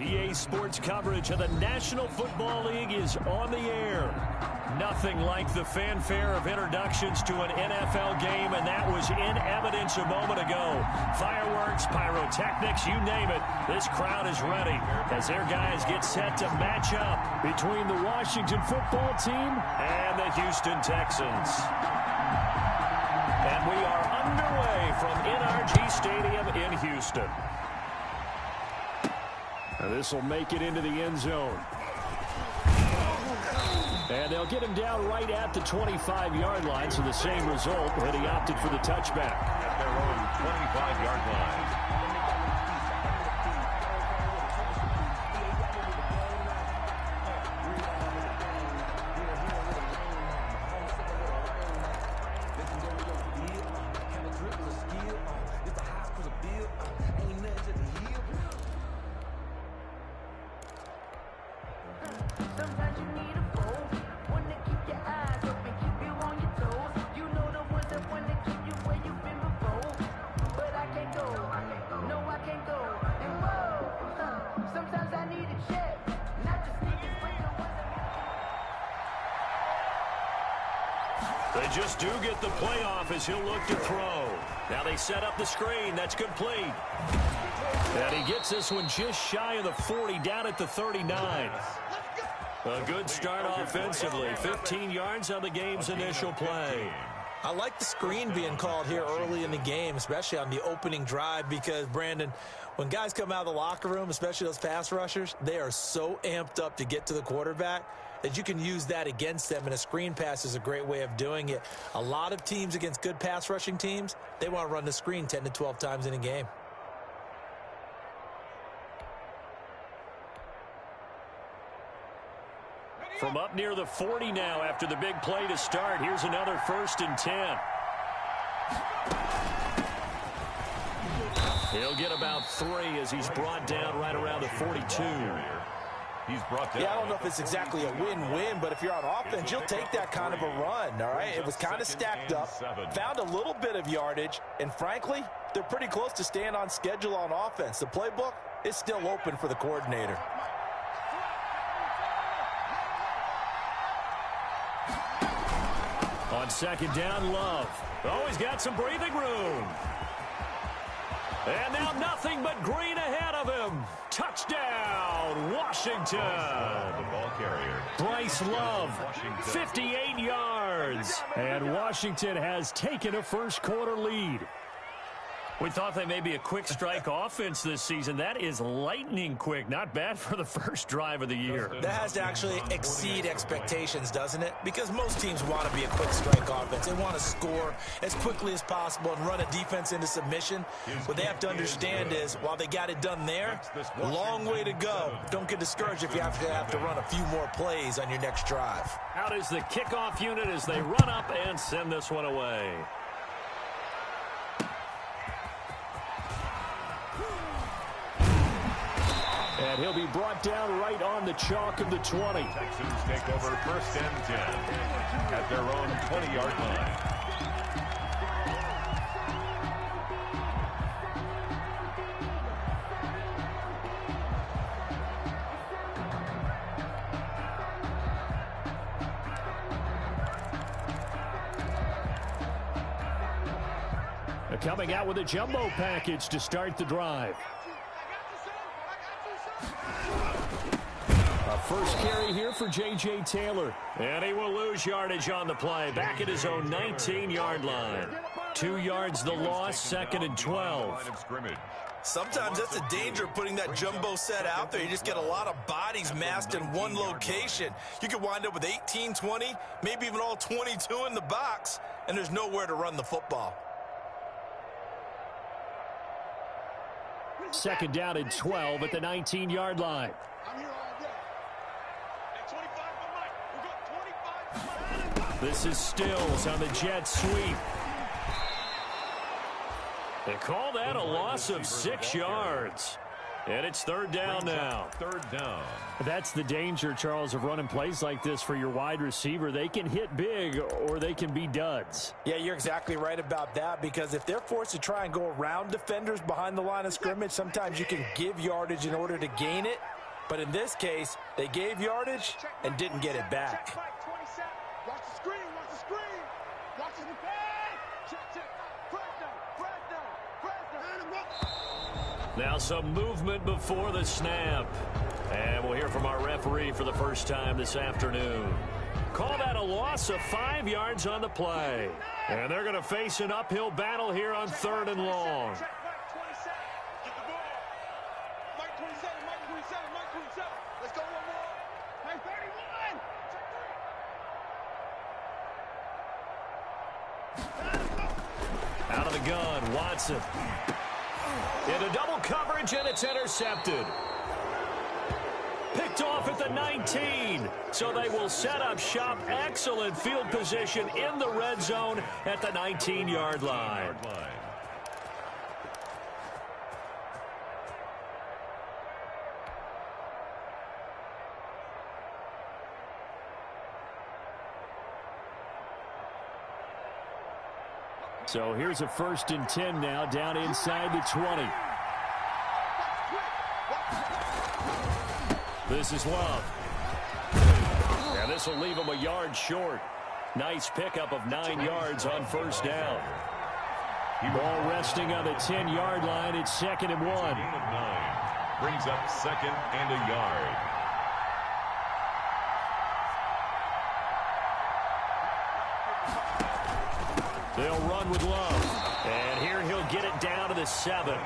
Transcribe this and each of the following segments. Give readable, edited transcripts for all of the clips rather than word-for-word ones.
EA Sports coverage of the National Football League is on the air. Nothing like the fanfare of introductions to an NFL game, and that was in evidence a moment ago. Fireworks, pyrotechnics, you name it. This crowd is ready as their guys get set to match up between the Washington football team and the Houston Texans. And we are underway from NRG Stadium in Houston. And this will make it into the end zone. And they'll get him down right at the 25-yard line, so the same result, but he opted for the touchback. At their own 25-yard line. They just do get the playoff as he'll look to throw. Now they set up the screen. That's complete. And he gets this one just shy of the 40, down at the 39. A good start offensively. 15 yards on the game's initial play. I like the screen being called here early in the game, especially on the opening drive, because, Brandon, when guys come out of the locker room, especially those pass rushers, they are so amped up to get to the quarterback that you can use that against them, and a screen pass is a great way of doing it. A lot of teams against good pass rushing teams, they want to run the screen 10 to 12 times in a game. From up near the 40 now after the big play to start. Here's another 1st and 10. He'll get about 3 as he's brought down right around the 42. He's brought down. Yeah, I don't know if it's exactly a win-win, but if you're on offense, you'll take that kind of a run, all right? It was kind of stacked up, found a little bit of yardage, and frankly, they're pretty close to staying on schedule on offense. The playbook is still open for the coordinator. On 2nd down, Love. Oh, he's got some breathing room. And now nothing but green ahead of him. Touchdown, Washington. The ball carrier. Bryce Love, 58 yards. And Washington has taken a first-quarter lead. We thought they may be a quick strike offense this season. That is lightning quick. Not bad for the first drive of the year. That has to actually exceed expectations, doesn't it? Because most teams want to be a quick strike offense. They want to score as quickly as possible and run a defense into submission. What they have to understand is, while they got it done there, long way to go. Don't get discouraged if you have to run a few more plays on your next drive. Out is the kickoff unit as they run up and send this one away. And he'll be brought down right on the chalk of the 20. Texans take over 1st and 10 at their own 20-yard line. Coming out with a jumbo package to start the drive. A first carry here for J.J. Taylor. And he will lose yardage on the play. Back at his own 19-yard line. 2 yards the loss, 2nd and 12. Sometimes that's the danger of putting that jumbo set out there. You just get a lot of bodies massed in one location. You could wind up with 18, 20, maybe even all 22 in the box, and there's nowhere to run the football. 2nd down and 12 at the 19-yard line. This is Stills on the jet sweep. They call that a loss of 6 yards. And it's third down now. Third down. That's the danger, Charles, of running plays like this for your wide receiver. They can hit big or they can be duds. Yeah, you're exactly right about that, because if they're forced to try and go around defenders behind the line of scrimmage, sometimes you can give yardage in order to gain it. But in this case, they gave yardage and didn't get it back. Watch the screen, watch the screen. Watch the pass. Check. Now some movement before the snap. And we'll hear from our referee for the first time this afternoon. Call that a loss of 5 yards on the play. And they're going to face an uphill battle here on 3rd and long. Let's go one more. Hey, 31. Out of the gun, Watson. Into double coverage, and it's intercepted. Picked off at the 19. So they will set up shop. Excellent field position in the red zone at the 19-yard line. So here's a 1st and 10 now, down inside the 20. This is Love. And this will leave him a yard short. Nice pickup of 9 yards on 1st down. Ball resting on the 10-yard line. It's 2nd and 1. Gain of 9. Brings up 2nd and a yard. They'll run with Love. And here he'll get it down to the 7.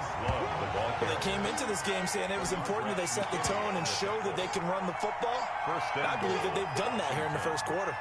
They came into this game saying it was important that they set the tone and show that they can run the football. I believe that they've done that here in the first quarter.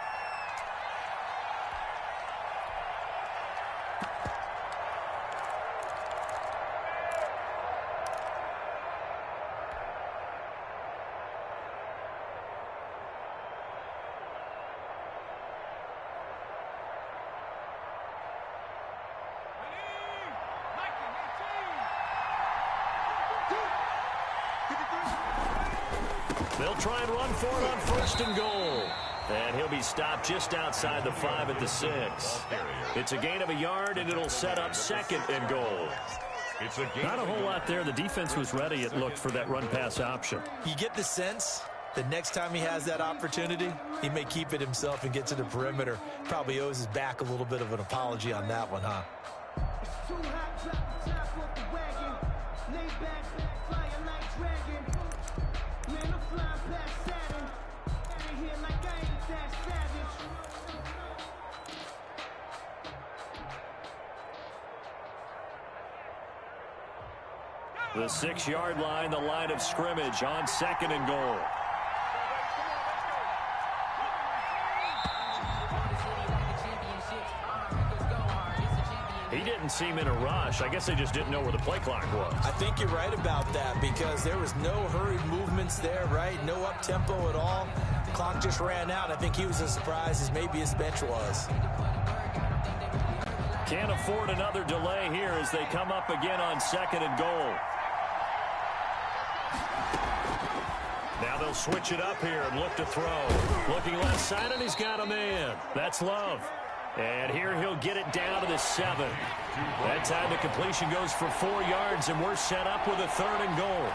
They'll try and run for it on 1st and goal. And he'll be stopped just outside the 5 at the 6. It's a gain of a yard, and it'll set up 2nd and goal. Not a whole lot there. The defense was ready, it looked, for that run-pass option. You get the sense that next time he has that opportunity, he may keep it himself and get to the perimeter. Probably owes his back a little bit of an apology on that one, huh? The 6-yard line, the line of scrimmage on 2nd and goal. He didn't seem in a rush. I guess they just didn't know where the play clock was. I think you're right about that, because there was no hurried movements there, right? No up-tempo at all. The clock just ran out. I think he was as surprised as maybe his bench was. Can't afford another delay here as they come up again on 2nd and goal. Now they'll switch it up here and look to throw. Looking left side, and he's got a man. That's Love. And here he'll get it down to the 7. That time the completion goes for 4 yards, and we're set up with a 3rd and goal.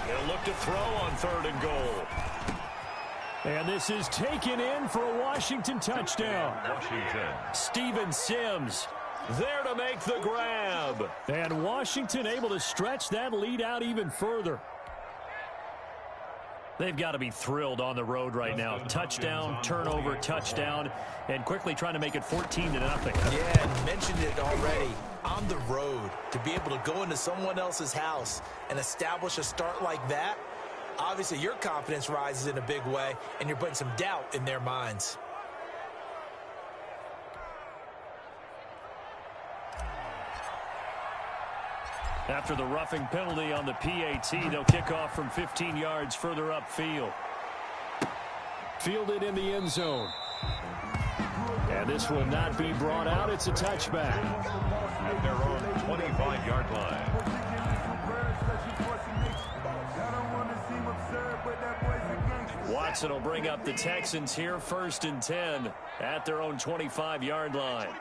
They'll look to throw on 3rd and goal. And this is taken in for a Washington touchdown. Steven Sims there to make the grab. And Washington able to stretch that lead out even further. They've got to be thrilled on the road right now. Touchdown, turnover, touchdown, and quickly trying to make it 14-0. Yeah, and mentioned it already. On the road, to be able to go into someone else's house and establish a start like that, obviously your confidence rises in a big way, and you're putting some doubt in their minds. After the roughing penalty on the PAT, they'll kick off from 15 yards further upfield. Fielded in the end zone. And this will not be brought out. It's a touchback. At their own 25-yard line. Watson will bring up the Texans here, 1st and 10 at their own 25-yard line.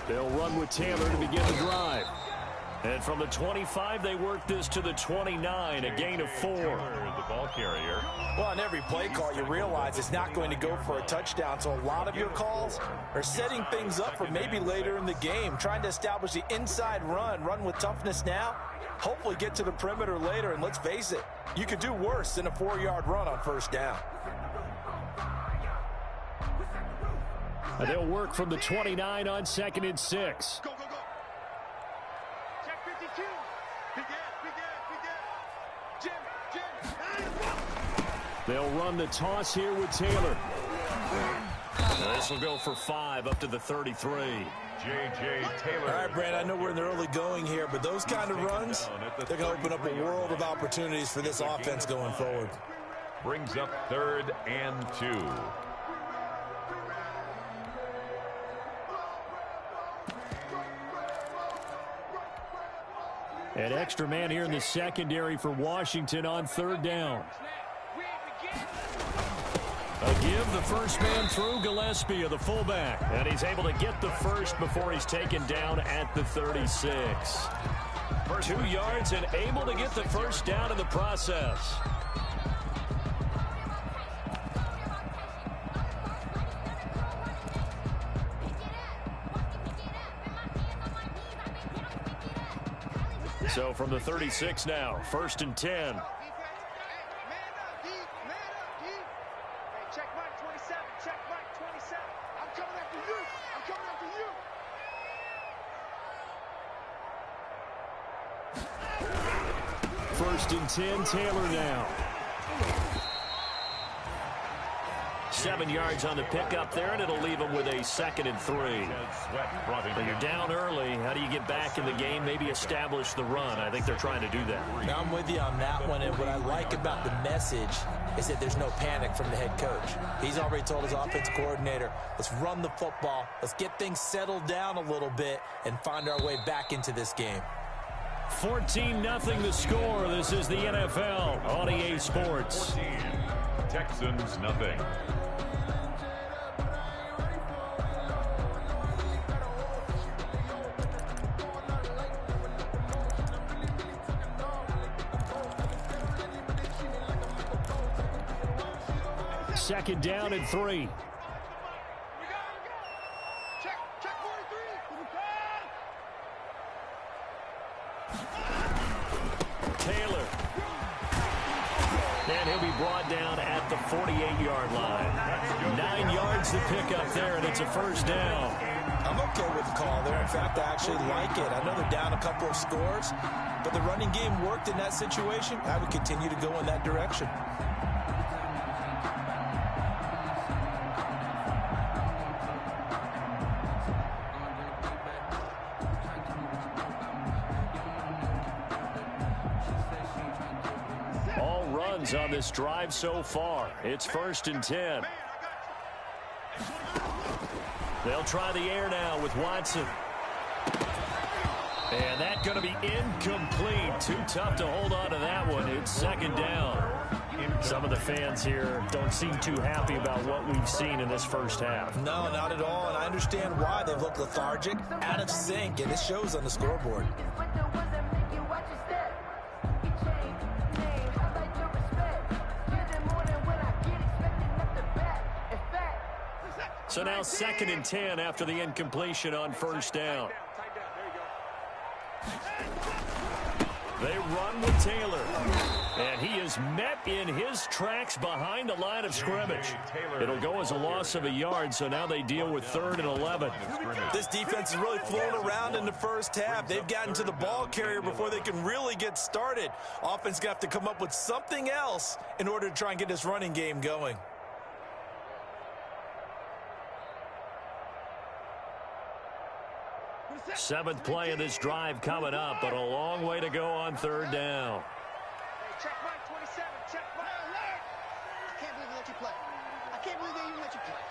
They'll run with Taylor to begin the drive. And from the 25, they work this to the 29, a gain of 4. The ball carrier. Well, on every play call, you realize it's not going to go for a touchdown, so a lot of your calls are setting things up for maybe later in the game, trying to establish the inside run with toughness now, hopefully get to the perimeter later, and let's face it, you could do worse than a 4-yard run on 1st down. And they'll work from the 29 on 2nd and 6. Go, go, go. Check 52. Big Jim. They'll run the toss here with Taylor. This will go for 5 up to the 33. J.J. Taylor. All right, Brand, I know we're in the early going here, but those kind of runs, they're going to open up a world of opportunities for this offense going forward. Brings up 3rd and 2. An extra man here in the secondary for Washington on 3rd down. A give, the first man through, Gillespie of the fullback. And he's able to get the first before he's taken down at the 36. 2 yards and able to get the first down in the process. So from the 36 now, 1st and 10. Check Mike 27. Check Mike 27. I'm coming after you. I'm coming after you. 1st and 10, Taylor now. 7 yards on the pickup there, and it'll leave him with a 2nd and 3. When you're down early, how do you get back in the game, maybe establish the run? I think they're trying to do that. Now I'm with you on that one, and what I like about the message is that there's no panic from the head coach. He's already told his offensive coordinator, let's run the football, let's get things settled down a little bit, and find our way back into this game. 14-0 the score. This is the NFL on EA Sports. 14. Texans nothing. Second down and 3. Check 43. Taylor. And he'll be brought down at the 48-yard line. 9 yards to pick up there, and it's a first down. I'm okay with the call there. In fact, I actually like it. I know they're down a couple of scores, but the running game worked in that situation. I would continue to go in that direction. All runs on this drive so far. It's 1st and 10. They'll try the air now with Watson. And that's going to be incomplete. Too tough to hold on to that one. It's 2nd down. Some of the fans here don't seem too happy about what we've seen in this first half. No, not at all, and I understand why. They've looked lethargic, out of sync, and it shows on the scoreboard. So now 2nd and 10 after the incompletion on 1st down. They run with Taylor. And he is met in his tracks behind the line of scrimmage. It'll go as a loss of a yard, so now they deal with 3rd and 11. This defense has really flown around in the first half. They've gotten to the ball carrier before they can really get started. Offense going to have to come up with something else in order to try and get this running game going. Seventh play of this drive coming up, but a long way to go on 3rd down. Check right, 27. Check right. I can't believe they let you play. I can't believe they even let you play.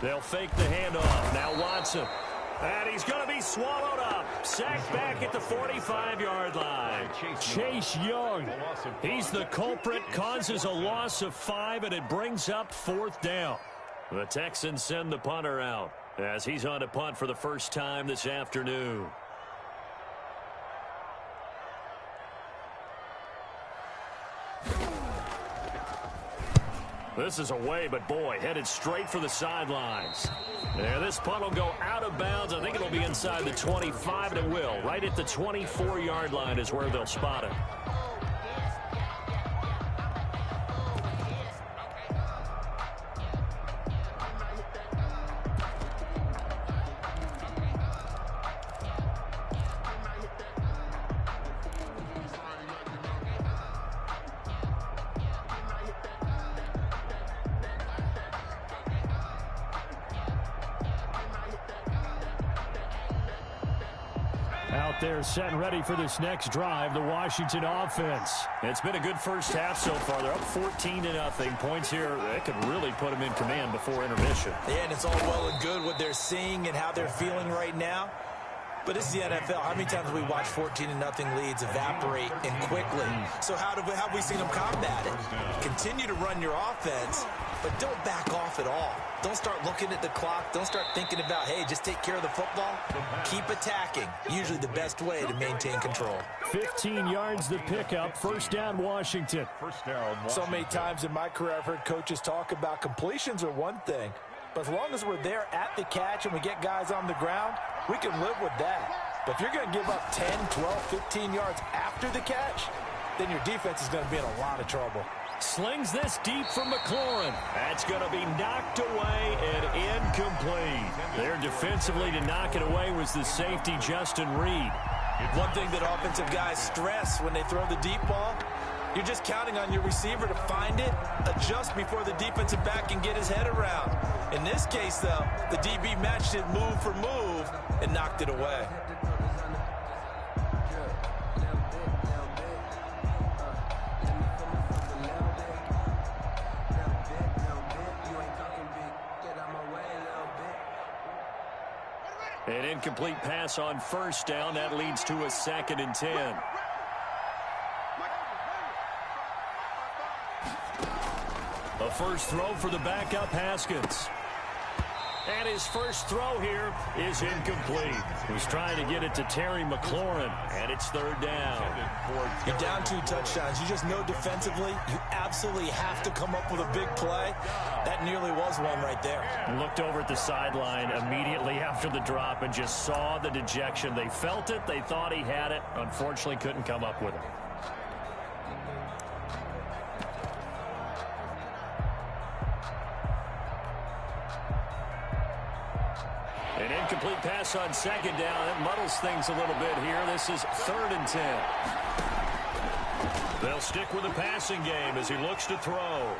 They'll fake the handoff. Now Watson. And he's going to be swallowed up. Sacked back at the 45-yard line. Chase Young. He's the culprit, causes a loss of 5, and it brings up 4th down. The Texans send the punter out as he's on a punt for the first time this afternoon. This is away, but boy, headed straight for the sidelines. Yeah, this punt will go out of bounds. I think it'll be inside the 25, and it will. Right at the 24-yard line is where they'll spot it. They're set and ready for this next drive, the Washington offense. It's been a good first half so far. They're up 14-0. Points here, that could really put them in command before intermission. Yeah, and it's all well and good what they're seeing and how they're feeling right now. But this is the NFL. How many times have we watched 14-0 leads evaporate and quickly? So how have we seen them combat it? Continue to run your offense, but don't back off at all. Don't start looking at the clock. Don't start thinking about, hey, just take care of the football. Keep attacking. Usually the best way to maintain control. 15 yards the pickup. First down, Washington. So many times in my career I've heard coaches talk about completions are one thing, but as long as we're there at the catch and we get guys on the ground, we can live with that. But if you're going to give up 10, 12, 15 yards after the catch, then your defense is going to be in a lot of trouble. Slings this deep from McLaurin. That's going to be knocked away and incomplete. There defensively to knock it away was the safety, Justin Reed. One thing that offensive guys stress when they throw the deep ball, you're just counting on your receiver to find it, adjust before the defensive back can get his head around. In this case, though, the DB matched it move for move and knocked it away. An incomplete pass on first down. That leads to a 2nd and 10. A first throw for the backup Haskins. And his first throw here is incomplete. He's trying to get it to Terry McLaurin, and it's 3rd down. You're down 2 touchdowns. You just know defensively you absolutely have to come up with a big play. That nearly was one right there. Looked over at the sideline immediately after the drop and just saw the dejection. They felt it. They thought he had it. Unfortunately, couldn't come up with it. An incomplete pass on 2nd down. That muddles things a little bit here. This is 3rd and 10. They'll stick with the passing game as he looks to throw.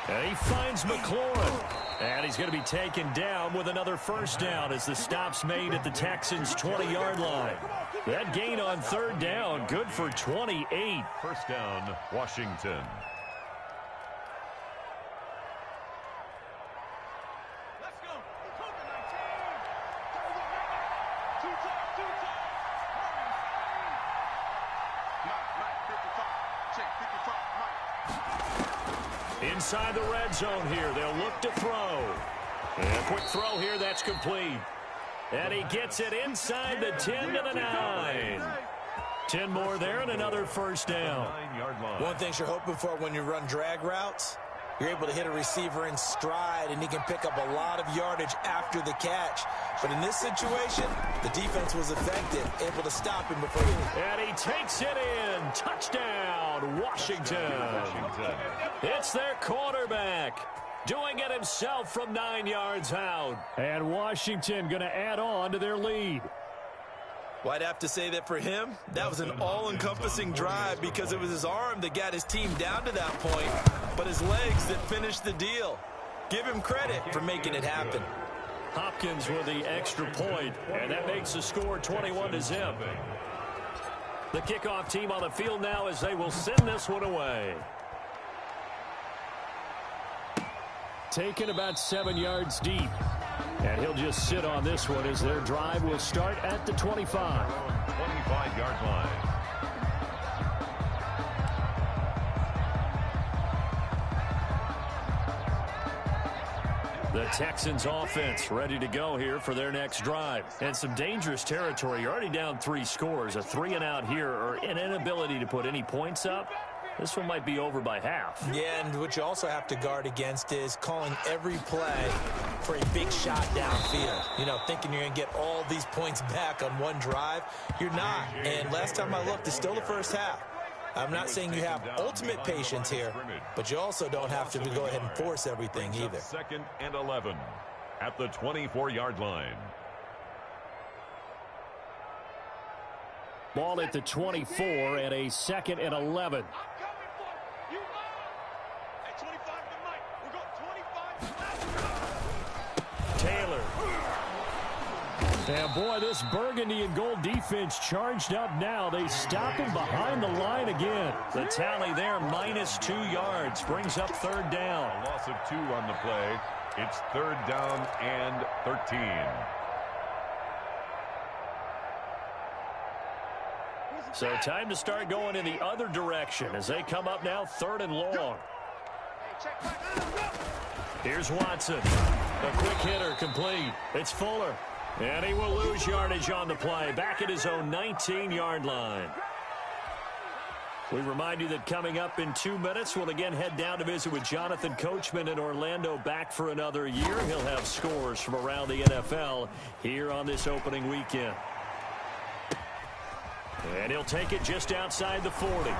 And he finds McLaurin. And he's going to be taken down with another first down as the stop's made at the Texans' 20-yard line. That gain on 3rd down, good for 28. First down, Washington. Inside the red zone here. They'll look to throw. And a quick throw here. That's complete. And he gets it inside the 10 to the 9. 10 more there and another first down. One thing you're hoping for when you run drag routes, You're able to hit a receiver in stride, and he can pick up a lot of yardage after the catch. But in this situation, the defense was effective, able to stop him before he... And he takes it in. Touchdown, Washington. It's their quarterback doing it himself from 9 yards out. And Washington going to add on to their lead. Well, I'd have to say that for him, that was an all-encompassing drive because it was his arm that got his team down to that point, but his legs that finished the deal. Give him credit for making it happen. Hopkins with the extra point, and that makes the score 21-0. The kickoff team on the field now as they will send this one away. Taken about 7 yards deep. And he'll just sit on this one as their drive will start at the 25. 25-yard line. The Texans offense ready to go here for their next drive. And some dangerous territory. You're already down 3 scores. A 3-and-out here or an inability to put any points up. This one might be over by half. Yeah, and what you also have to guard against is calling every play for a big shot downfield. You know, thinking you're going to get all these points back on one drive. You're not. And last time I looked, it's still the first half. I'm not saying you have ultimate patience here, but you also don't have to go ahead and force everything either. 2nd and 11 at the 24-yard line. Ball at the 24 and a 2nd and 11. Taylor. And boy, this burgundy and gold defense charged up now. They stop him behind the line again. The tally there, -2 yards, brings up 3rd down. A loss of 2 on the play. It's 3rd down and 13. So time to start going in the other direction as they come up now 3rd and long. Here's Watson. A quick hitter complete. It's Fuller. And he will lose yardage on the play. Back at his own 19-yard line. We remind you that coming up in 2 minutes, we'll again head down to visit with Jonathan Coachman in Orlando, back for another year. He'll have scores from around the NFL here on this opening weekend. And he'll take it just outside the 40.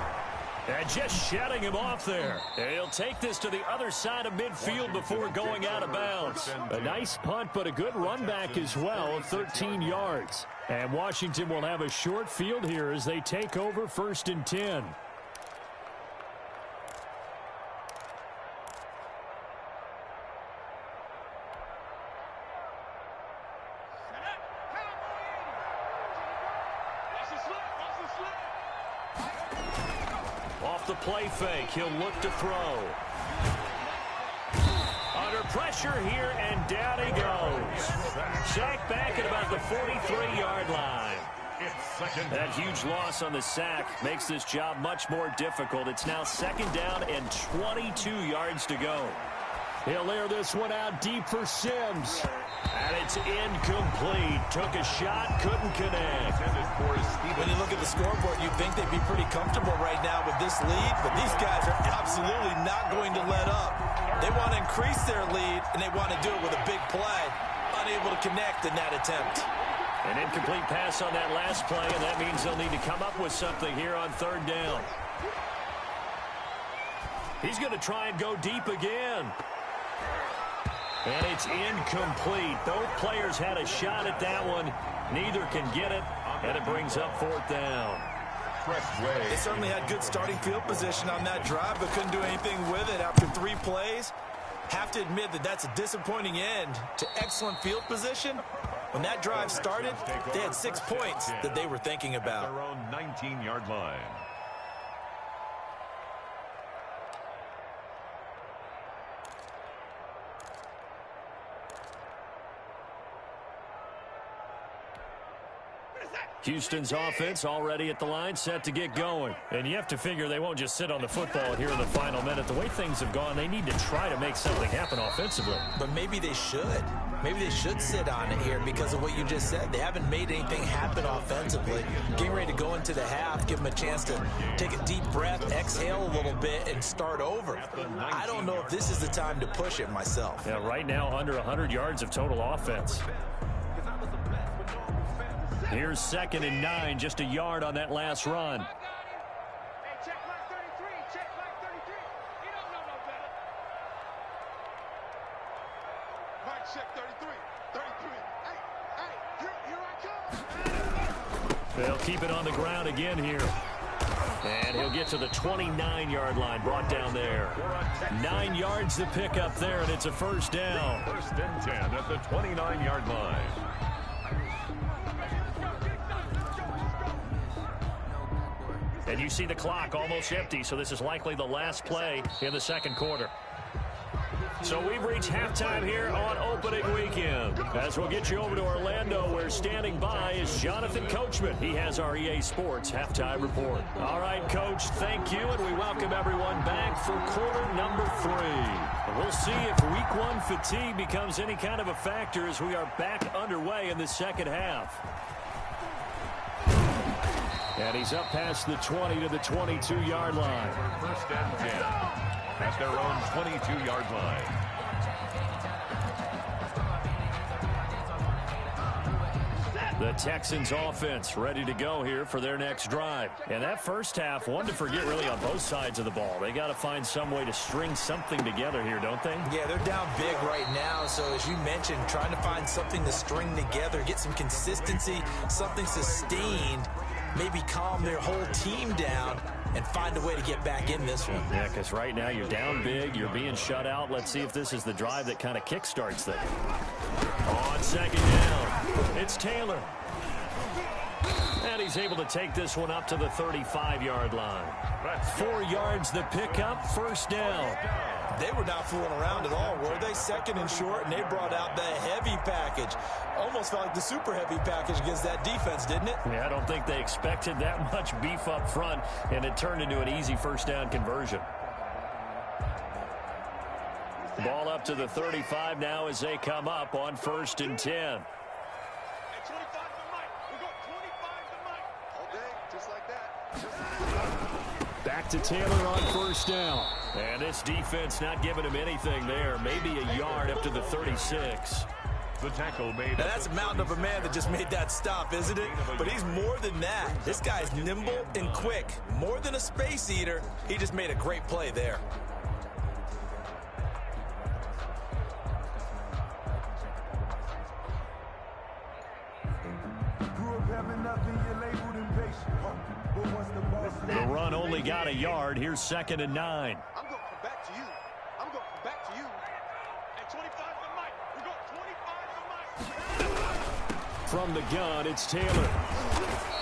And just shedding him off there. And he'll take this to the other side of midfield before going out of bounds. A nice punt, but a good run back as well of 13 yards. And Washington will have a short field here as they take over 1st and 10. Off the play fake, he'll look to throw. Under pressure here, and down he goes. Sacked back at about the 43-yard line. That huge loss on the sack makes this job much more difficult. It's now 2nd down and 22 yards to go. He'll air this one out deep for Sims. And it's incomplete. Took a shot, couldn't connect. When you look at the scoreboard, you'd think they'd be pretty comfortable right now with this lead, but these guys are absolutely not going to let up. They want to increase their lead, and they want to do it with a big play. Unable to connect in that attempt. An incomplete pass on that last play, and that means they'll need to come up with something here on 3rd down. He's going to try and go deep again. And it's incomplete. Both players had a shot at that one. Neither can get it, and it brings up 4th down. They certainly had good starting field position on that drive, but couldn't do anything with it after 3 plays. Have to admit that that's a disappointing end to excellent field position. When that drive started, they had 6 points that they were thinking about. Their own 19-yard line. Houston's offense already at the line, set to get going. And you have to figure they won't just sit on the football here in the final minute. The way things have gone, they need to try to make something happen offensively. But maybe they should. Maybe they should sit on it here because of what you just said. They haven't made anything happen offensively. Getting ready to go into the half, give them a chance to take a deep breath, exhale a little bit, and start over. I don't know if this is the time to push it myself. Yeah, right now under 100 yards of total offense. Here's 2nd and 9, just a yard on that last run. Hey, check mark 33. Check mark 33. You don't know no better. Mark check 33. 33. Hey, here I come. They'll keep it on the ground again here. And he'll get to the 29-yard line, brought down there. 9 yards to pick up there, and it's a first down. 1st and 10 at the 29-yard line. And you see the clock almost empty, so this is likely the last play in the second quarter. So we've reached halftime here on opening weekend. As we'll get you over to Orlando, where standing by is Jonathan Coachman. He has our EA Sports halftime report. All right, Coach, thank you, and we welcome everyone back for quarter number 3. We'll see if week 1 fatigue becomes any kind of a factor as we are back underway in the second half. And he's up past the 20 to the 22-yard line. 1st and 10 at their own 22-yard line. The Texans offense ready to go here for their next drive. And that first half, one to forget really on both sides of the ball. They got to find some way to string something together here, don't they? Yeah, they're down big right now. So as you mentioned, trying to find something to string together, get some consistency, something sustained, maybe calm their whole team down and find a way to get back in this one. Yeah, because right now you're down big, you're being shut out. Let's see if this is the drive that kind of kickstarts them. On 2nd down, it's Taylor. And he's able to take this one up to the 35-yard line. 4 yards the pickup, first down. They were not fooling around at all, were they? 2nd and short, and they brought out the heavy package. Almost felt like the super heavy package against that defense, didn't it? Yeah, I don't think they expected that much beef up front, and it turned into an easy first down conversion. Ball up to the 35 now as they come up on 1st and 10. Back to Taylor on 1st down. And this defense not giving him anything there. Maybe a yard up to the 36. The tackle made. Now that's a mountain of a man that just made that stop, isn't it? But he's more than that. This guy's nimble and quick. More than a space eater. He just made a great play there. The run only got a yard. Here's 2nd and 9. I'm going to come back to you. I'm going to come back to you. And 25 for Mike. We're going 25 for Mike. From the gun, it's Taylor.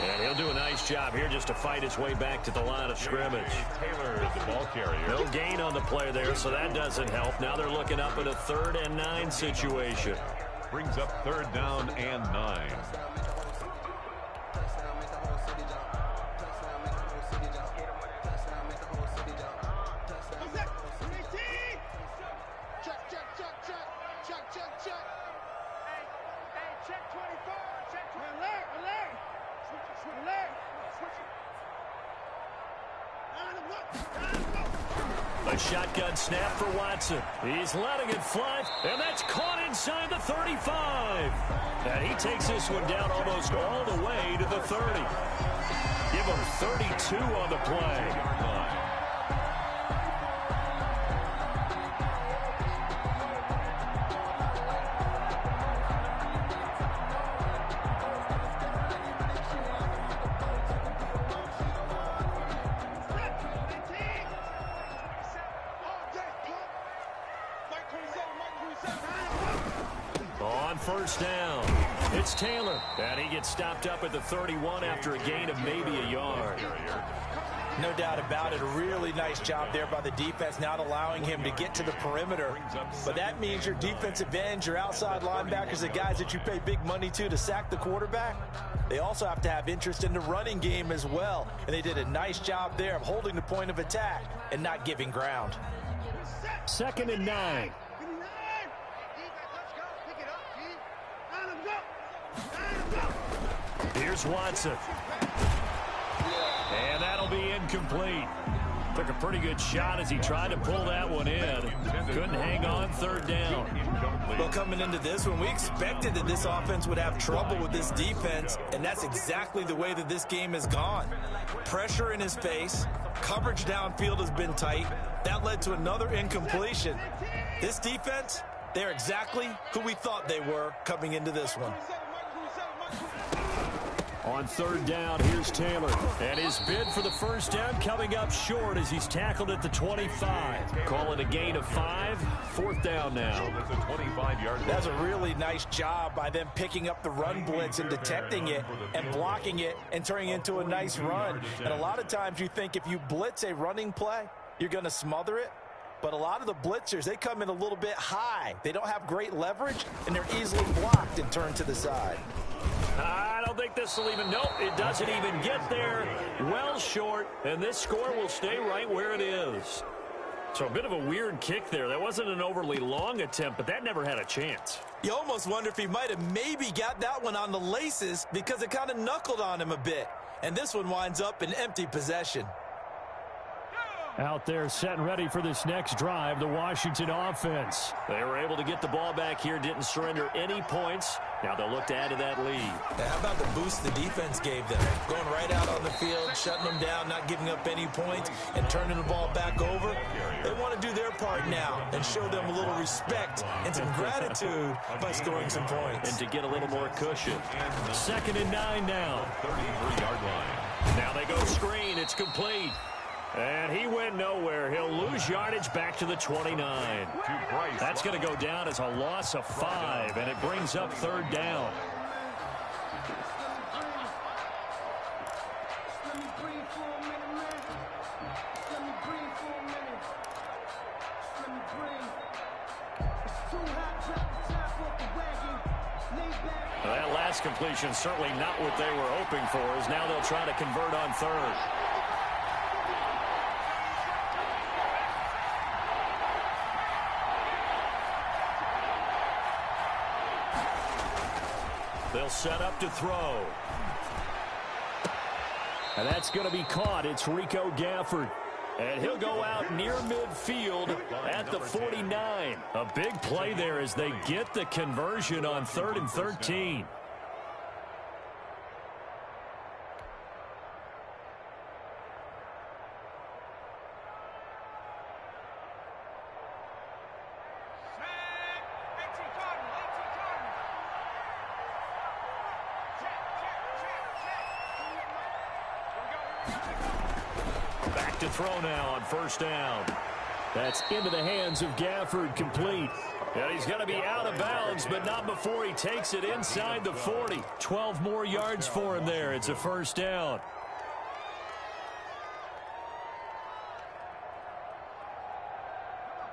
And he'll do a nice job here just to fight his way back to the line of scrimmage. Taylor is the ball carrier. No gain on the play there, so that doesn't help. Now they're looking up at a 3rd and 9 situation. Brings up 3rd down and 9. A shotgun snap for Watson. He's letting it fly, and that's caught inside the 35. And he takes this one down almost all the way to the 30. Give him 32 on the play. On 1st down, it's Taylor. And he gets stopped up at the 31 after a gain of maybe a yard. No doubt about it. A really nice job there by the defense, not allowing him to get to the perimeter. But that means your defensive ends, your outside linebackers, the guys that you pay big money to sack the quarterback, they also have to have interest in the running game as well. And they did a nice job there of holding the point of attack and not giving ground. 2nd and 9. Here's Watson. And that'll be incomplete. Took a pretty good shot as he tried to pull that one in. Couldn't hang on 3rd down. Well, coming into this one, we expected that this offense would have trouble with this defense, and that's exactly the way that this game has gone. Pressure in his face. Coverage downfield has been tight. That led to another incompletion. This defense, they're exactly who we thought they were coming into this one. On 3rd down, here's Taylor. And his bid for the 1st down coming up short as he's tackled at the 25. Call it a gain of 5. 4th down now. That's a 25-yard. That's a really nice job by them picking up the run blitz and detecting it and blocking it and turning it into a nice run. And a lot of times you think if you blitz a running play, you're going to smother it. But a lot of the blitzers, they come in a little bit high. They don't have great leverage, and they're easily blocked and turned to the side. I don't think this will even, nope, it doesn't even get there. Well short, and this score will stay right where it is. So a bit of a weird kick there. That wasn't an overly long attempt, but that never had a chance. You almost wonder if he might have maybe got that one on the laces because it kind of knuckled on him a bit. And this one winds up in empty possession. Out there set and ready for this next drive, the Washington offense. They were able to get the ball back here, didn't surrender any points. Now they'll look to add to that lead. Now, how about the boost the defense gave them? Going right out on the field, shutting them down, not giving up any points, and turning the ball back over. They want to do their part now and show them a little respect and some gratitude by scoring some points. And to get a little more cushion. 2nd and 9 now. 33-yard line. Now they go screen. It's complete. And he went nowhere. He'll lose yardage back to the 29. That's going to go down as a loss of 5, and it brings up 3rd down. That last completion certainly not what they were hoping for, as now they'll try to convert on 3rd. They'll set up to throw. And that's going to be caught. It's Rico Gafford. And he'll go out near midfield at the 49. A big play there as they get the conversion on 3rd and 13. Back to throw now on 1st down. That's into the hands of Gafford, complete. And he's going to be out of bounds, but not before he takes it inside the 40. 12 more yards for him there. It's a 1st down.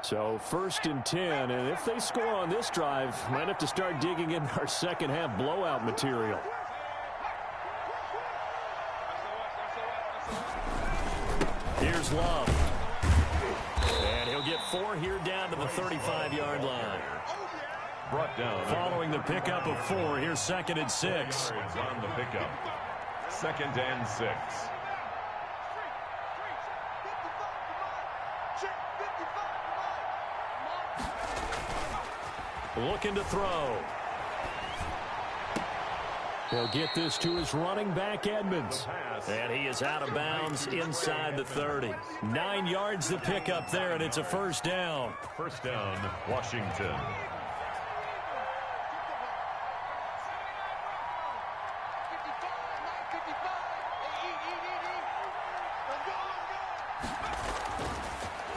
So 1st and 10, and if they score on this drive, might have to start digging in our second half blowout material. Here's Love. And he'll get 4 here down to the 35-yard line. Brought down. Following the pickup of 4, here's 2nd and 6. On the pickup. 2nd and 6. Looking to throw. He'll get this to his running back, Edmonds. And he is out of bounds inside the 30. 9 yards to pick up there, and it's a 1st down. 1st down, Washington.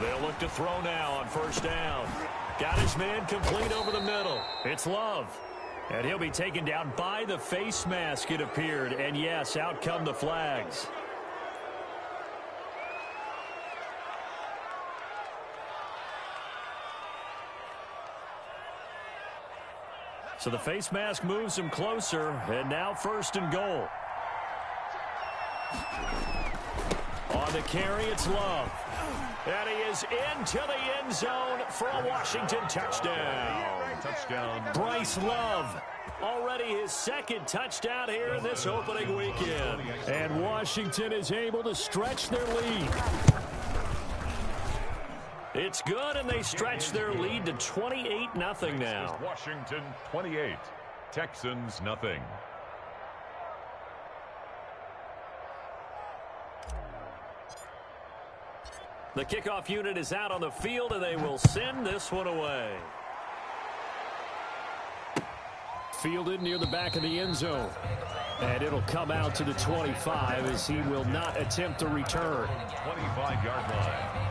They'll look to throw now on 1st down. Got his man complete over the middle. It's Love. And he'll be taken down by the face mask, it appeared. And yes, out come the flags. So the face mask moves him closer, and now 1st and goal. On the carry, it's Love. And he is into the end zone for a Washington touchdown. Touchdown. Bryce Love. Already his 2nd touchdown here in this opening weekend. And Washington is able to stretch their lead. It's good, and they stretch their lead to 28-0 now. Washington 28, Texans nothing. The kickoff unit is out on the field, and they will send this one away. Fielded near the back of the end zone. And it'll come out to the 25 as he will not attempt a return. 25-yard line.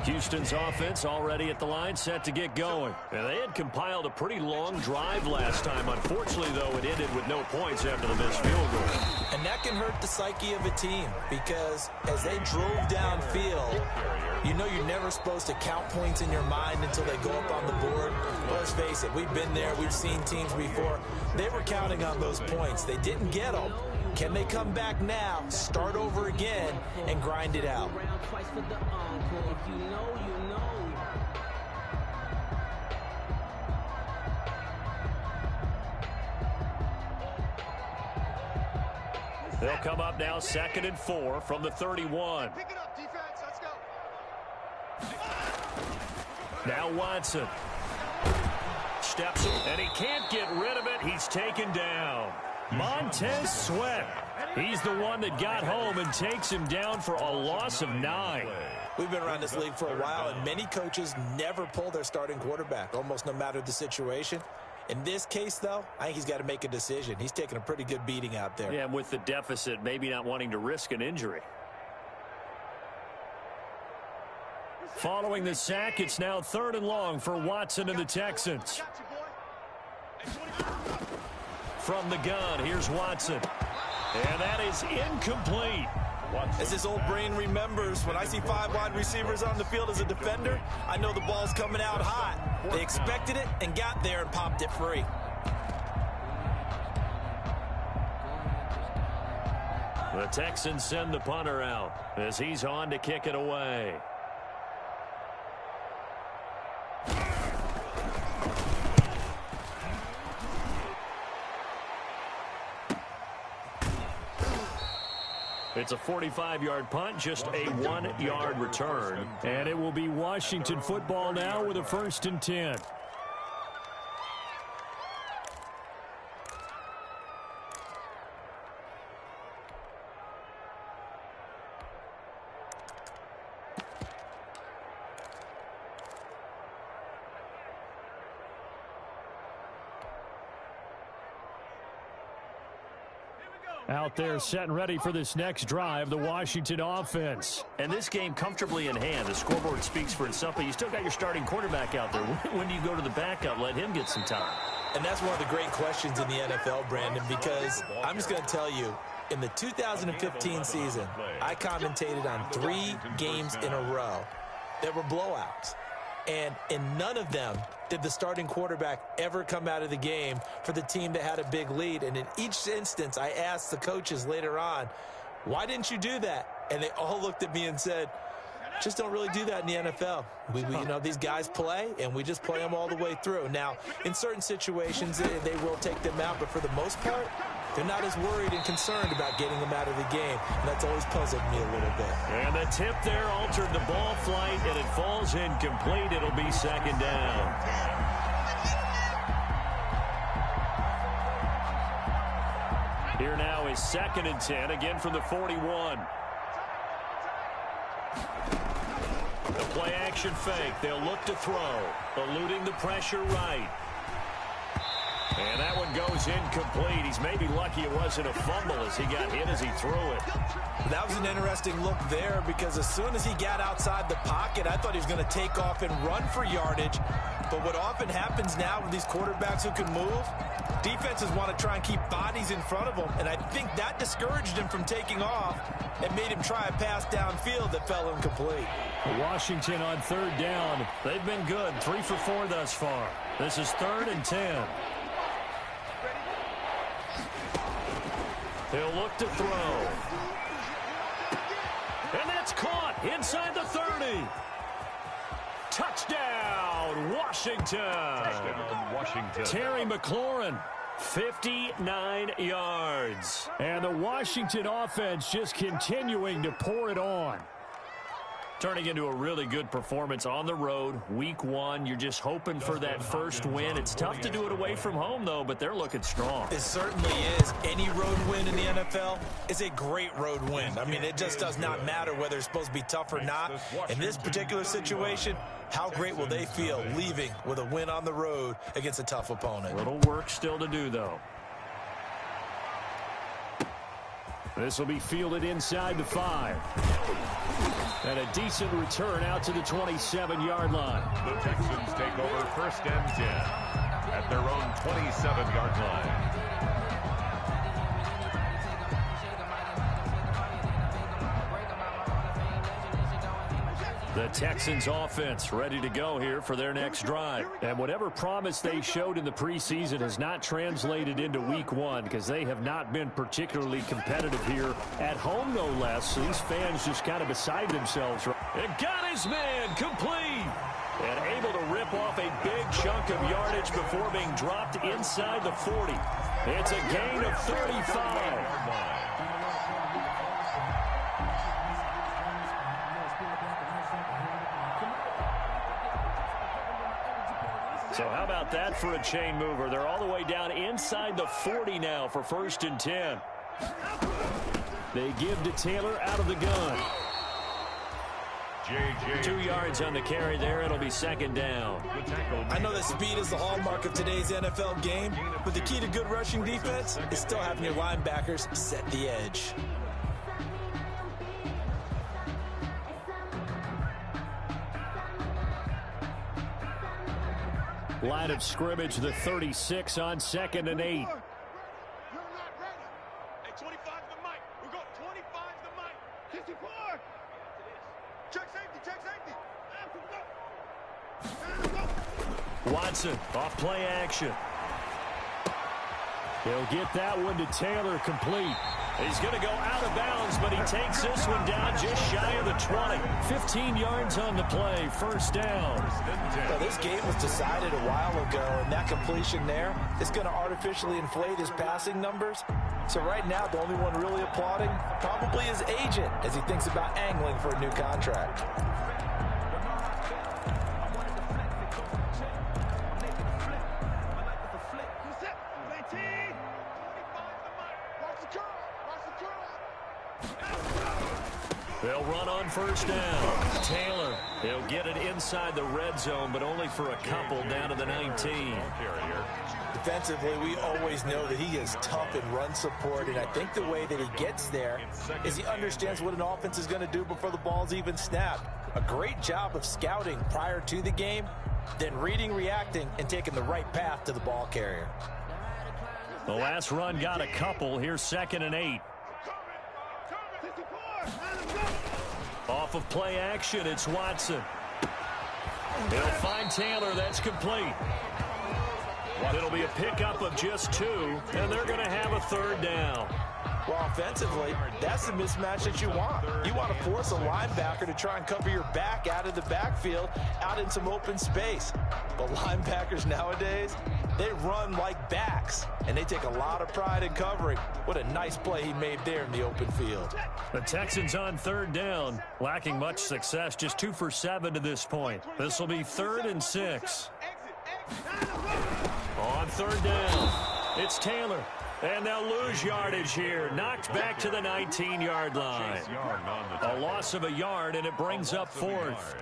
Houston's offense already at the line, set to get going. And they had compiled a pretty long drive last time. Unfortunately, though, it ended with no points after the missed field goal. And that can hurt the psyche of a team because as they drove downfield, you know you're never supposed to count points in your mind until they go up on the board. But let's face it, we've been there. We've seen teams before. They were counting on those points. They didn't get them. Can they come back now, start over again, and grind it out? They'll come up now 2nd and 4 from the 31. Pick it up, defense. Let's go. Now Watson. Steps and he can't get rid of it. He's taken down. Montez Sweat. He's the one that got home and takes him down for a loss of 9. We've been around this league for a while, and many coaches never pull their starting quarterback, almost no matter the situation. In this case, though, I think he's got to make a decision. He's taking a pretty good beating out there. Yeah, and with the deficit, maybe not wanting to risk an injury. Following the sack, it's now 3rd and long for Watson and the Texans. From the gun, here's Watson. And that is incomplete. As his old brain remembers, when I see 5 wide receivers on the field as a defender, I know the ball's coming out hot. They expected it and got there and popped it free. The Texans send the punter out as he's on to kick it away. It's a 45-yard punt, just a 1-yard return. And it will be Washington football now with a 1st and 10. Out there set and ready for this next drive, the Washington offense. And this game comfortably in hand. The scoreboard speaks for itself, but you still got your starting quarterback out there. When do you go to the backup? Let him get some time. And that's one of the great questions in the NFL, Brandon, because I'm just going to tell you, in the 2015 season, I commentated on 3 games in a row that were blowouts. And in none of them did the starting quarterback ever come out of the game for the team that had a big lead. And in each instance, I asked the coaches later on, why didn't you do that? And they all looked at me and said, just don't really do that in the NFL. You know, these guys play, and we just play them all the way through. Now, in certain situations, they will take them out, but for the most part, they're not as worried and concerned about getting them out of the game. And that's always puzzled me a little bit. And the tip there altered the ball flight, and it falls incomplete. It'll be 2nd down. Here now is 2nd and 10, again from the 41. The play action fake. They'll look to throw. Eluding the pressure right. And that one goes incomplete. He's maybe lucky it wasn't a fumble as he got hit as he threw it. That was an interesting look there because as soon as he got outside the pocket, I thought he was going to take off and run for yardage. But what often happens now with these quarterbacks who can move, defenses want to try and keep bodies in front of them. And I think that discouraged him from taking off and made him try a pass downfield that fell incomplete. Washington on third down. They've been good. 3 for 4 thus far. This is 3rd and 10. He'll look to throw. And that's caught inside the 30. Touchdown, Washington. Touchdown, Washington. Terry McLaurin, 59 yards. And the Washington offense just continuing to pour it on. Turning into a really good performance on the road. Week 1, you're just hoping for that first win. It's tough to do it away from home, though, but they're looking strong. It certainly is. Any road win in the NFL is a great road win. I mean, it just does not matter whether it's supposed to be tough or not. In this particular situation, how great will they feel leaving with a win on the road against a tough opponent? Little work still to do, though. This will be fielded inside the 5. And a decent return out to the 27-yard line. The Texans take over 1st and 10 at their own 27-yard line. The Texans offense ready to go here for their next drive. And whatever promise they showed in the preseason has not translated into week 1 because they have not been particularly competitive here at home, no less. So these fans just kind of beside themselves. And got his man complete. And able to rip off a big chunk of yardage before being dropped inside the 40. It's a gain of 35. So how about that for a chain mover? They're all the way down inside the 40 now for 1st and 10. They give to Taylor out of the gun. 2 yards on the carry there. It'll be 2nd down. I know that speed is the hallmark of today's NFL game, but the key to good rushing defense is still having your linebackers set the edge. Line of scrimmage, the 36 on 2nd and 8. You're not ready. Hey, 25 to Mike. We're going 25 to Mike. 54. Check safety. Watson off play action. He'll get that one to Taylor complete. He's going to go out of bounds, but he takes this one down just shy of the 20. 15 yards on the play, 1st down. Well, this game was decided a while ago, and that completion there is going to artificially inflate his passing numbers. So right now, the only one really applauding probably his agent as he thinks about angling for a new contract. They'll run on 1st down. Taylor, he'll get it inside the red zone, but only for a couple down to the 19. Defensively, we always know that he is tough in run support, and I think the way that he gets there is he understands what an offense is going to do before the ball's even snapped. A great job of scouting prior to the game, then reading, reacting, and taking the right path to the ball carrier. The last run got a couple. Here's 2nd and 8. Off of play action, it's Watson. He'll find Taylor. That's complete. It'll be a pickup of just 2, and they're going to have a 3rd down. Well, offensively, that's the mismatch that you want. You want to force a linebacker to try and cover your back out of the backfield, out in some open space. But linebackers nowadays, they run like backs, and they take a lot of pride in covering. What a nice play he made there in the open field. The Texans on 3rd down, lacking much success, just 2 for 7 to this point. This will be 3rd and 6. On 3rd down, it's Taylor. And they'll lose yardage here. Knocked back to the 19-yard line. A loss of a yard, and it brings up 4th.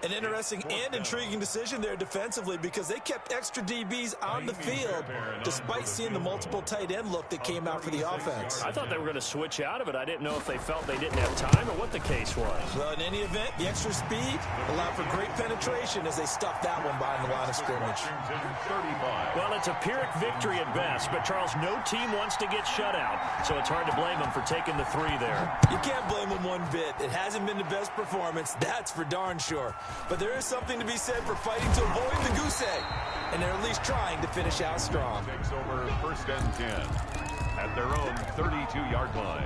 An interesting and intriguing decision there defensively because they kept extra DBs on the field despite seeing the multiple tight end look that came out for the offense. I thought they were going to switch out of it. I didn't know if they felt they didn't have time or what the case was. Well, in any event, the extra speed allowed for great penetration as they stuffed that one behind the line of scrimmage. Well, it's a Pyrrhic victory at best, but Charles, no team wants to get shut out, so it's hard to blame them for taking the 3 there. You can't blame them one bit. It hasn't been the best performance, that's for darn sure. But there is something to be said for fighting to avoid the goose egg, and they're at least trying to finish out strong. Takes over 1st and 10 at their own 32-yard line.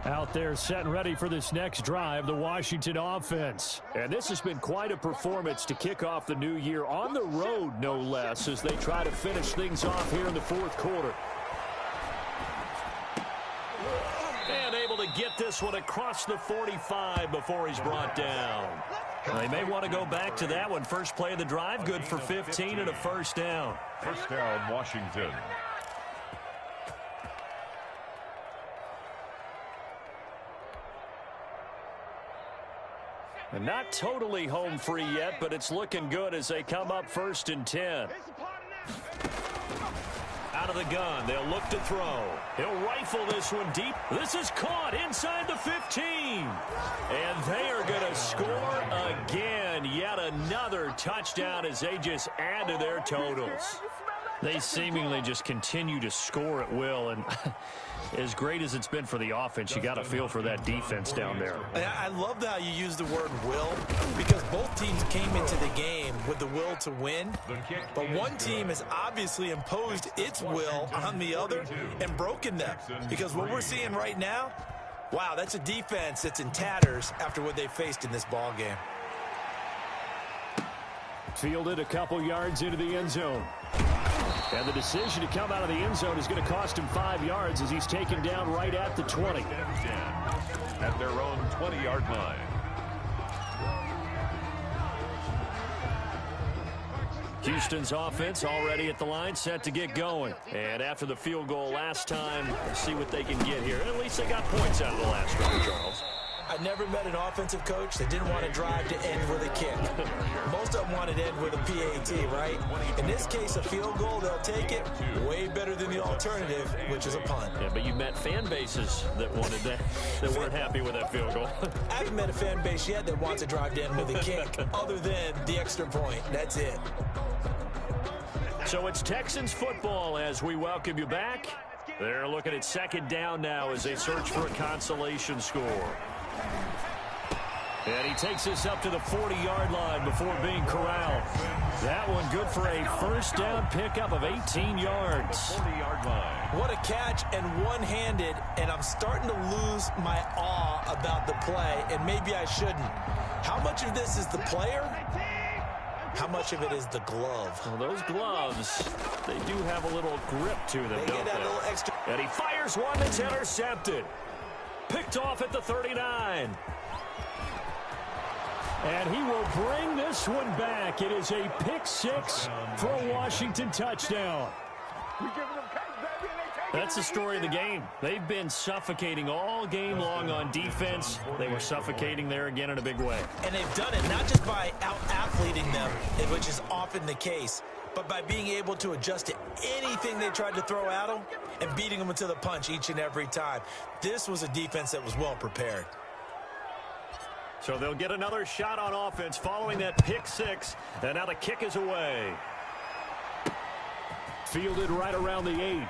Out there set and ready for this next drive, the Washington offense. And this has been quite a performance to kick off the new year on the road, no less, as they try to finish things off here in the 4th quarter. And able to get this one across the 45 before he's brought down. They may want to go back to that one. First play of the drive, good for 15 and a 1st down. 1st down, Washington. And not totally home free yet, but it's looking good as they come up 1st and 10. Out of the gun, they'll look to throw. He'll rifle this one deep. This is caught inside the 15. And they are going to score again. Yet another touchdown as they just add to their totals. They seemingly just continue to score at will, and as great as it's been for the offense, you got to feel for that defense down there. I love how you use the word will, because both teams came into the game with the will to win, but one team has obviously imposed its will on the other and broken them, because what we're seeing right now, wow, that's a defense that's in tatters after what they faced in this ball game. Fielded a couple yards into the end zone. And the decision to come out of the end zone is going to cost him 5 yards as he's taken down right at the 20. At their own 20-yard line. Houston's offense already at the line, set to get going. And after the field goal last time, let's see what they can get here. At least they got points out of the last drive, Charles. I never met an offensive coach that didn't want to drive to end with a kick. Most of them wanted to end with a PAT, right? In this case, a field goal, they'll take it. Way better than the alternative, which is a punt. Yeah, but you met fan bases that wanted that, that weren't happy with that field goal. I haven't met a fan base yet that wants to drive to end with a kick, other than the extra point. That's it. So it's Texans football as we welcome you back. They're looking at 2nd down now as they search for a consolation score. And he takes this up to the 40-yard line before being corralled. That one good for a 1st down pickup of 18 yards. 40-yard line. What a catch, and one-handed, and I'm starting to lose my awe about the play, and maybe I shouldn't. How much of this is the player? How much of it is the glove? Well, those gloves, they do have a little grip to them, They don't get that they? little extra. And he fires one that's intercepted. Picked off at the 39. And he will bring this one back. It is a pick 6 for a Washington touchdown. That's the story of the game. They've been suffocating all game long on defense. They were suffocating there again in a big way. And they've done it not just by out-athleting them, which is often the case, but by being able to adjust to anything they tried to throw at them and beating them into the punch each and every time. This was a defense that was well prepared. So they'll get another shot on offense following that pick 6, and now the kick is away. Fielded right around the 8.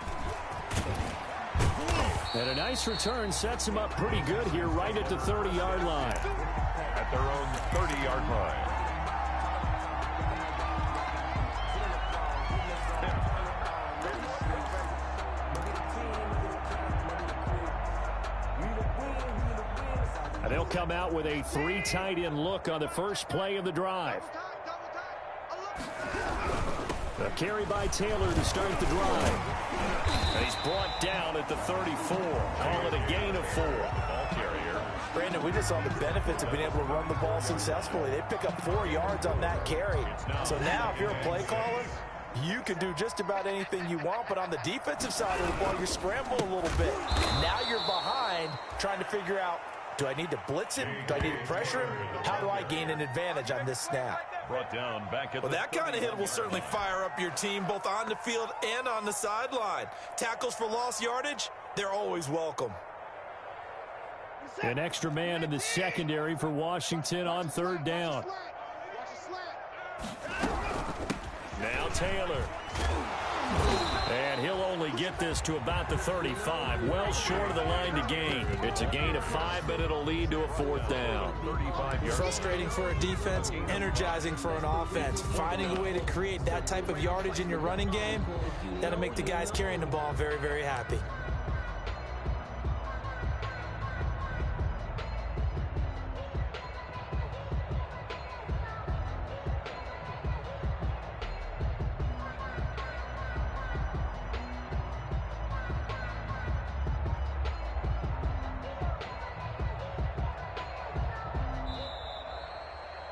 And a nice return sets him up pretty good here right at the 30-yard line. At their own 30-yard line. And they'll come out with a 3 tight end look on the first play of the drive. A carry by Taylor to start the drive. He's brought down at the 34. Call it a gain of 4. Ball carrier. Brandon, we just saw the benefits of being able to run the ball successfully. They pick up 4 yards on that carry. So now if you're a play caller, you can do just about anything you want, but on the defensive side of the ball, you scramble a little bit. Now you're behind trying to figure out, do I need to blitz him? Do I need to pressure him? How do I gain an advantage on this snap? Brought down back at Well, that kind of hit will certainly fire up your team both on the field and on the sideline. Tackles for lost yardage, they're always welcome. An extra man in the secondary for Washington on 3rd down. Now Taylor. And he'll only get this to about the 35. Well short of the line to gain. It's a gain of 5, but it'll lead to a 4th down. Frustrating for a defense, energizing for an offense. Finding a way to create that type of yardage in your running game, that'll make the guys carrying the ball very, very happy.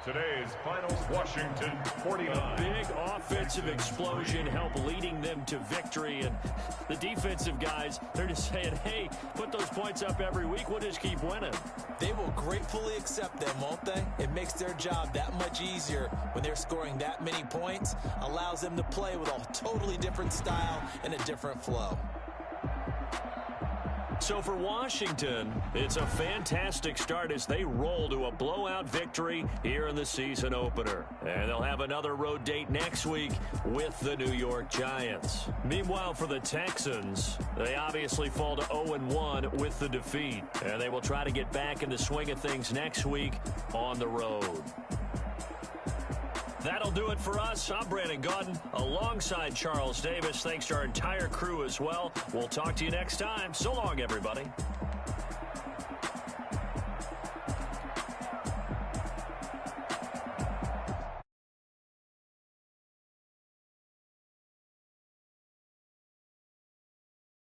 Today's finals, Washington 49. A big offensive explosion helped leading them to victory. And the defensive guys, they're just saying, hey, put those points up every week. We'll just keep winning. They will gratefully accept them, won't they? It makes their job that much easier when they're scoring that many points. Allows them to play with a totally different style and a different flow. So for Washington, it's a fantastic start as they roll to a blowout victory here in the season opener. And they'll have another road date next week with the New York Giants. Meanwhile, for the Texans, they obviously fall to 0-1 with the defeat. And they will try to get back in the swing of things next week on the road. That'll do it for us. I'm Brandon Gaudin alongside Charles Davis. Thanks to our entire crew as well. We'll talk to you next time. So long, everybody.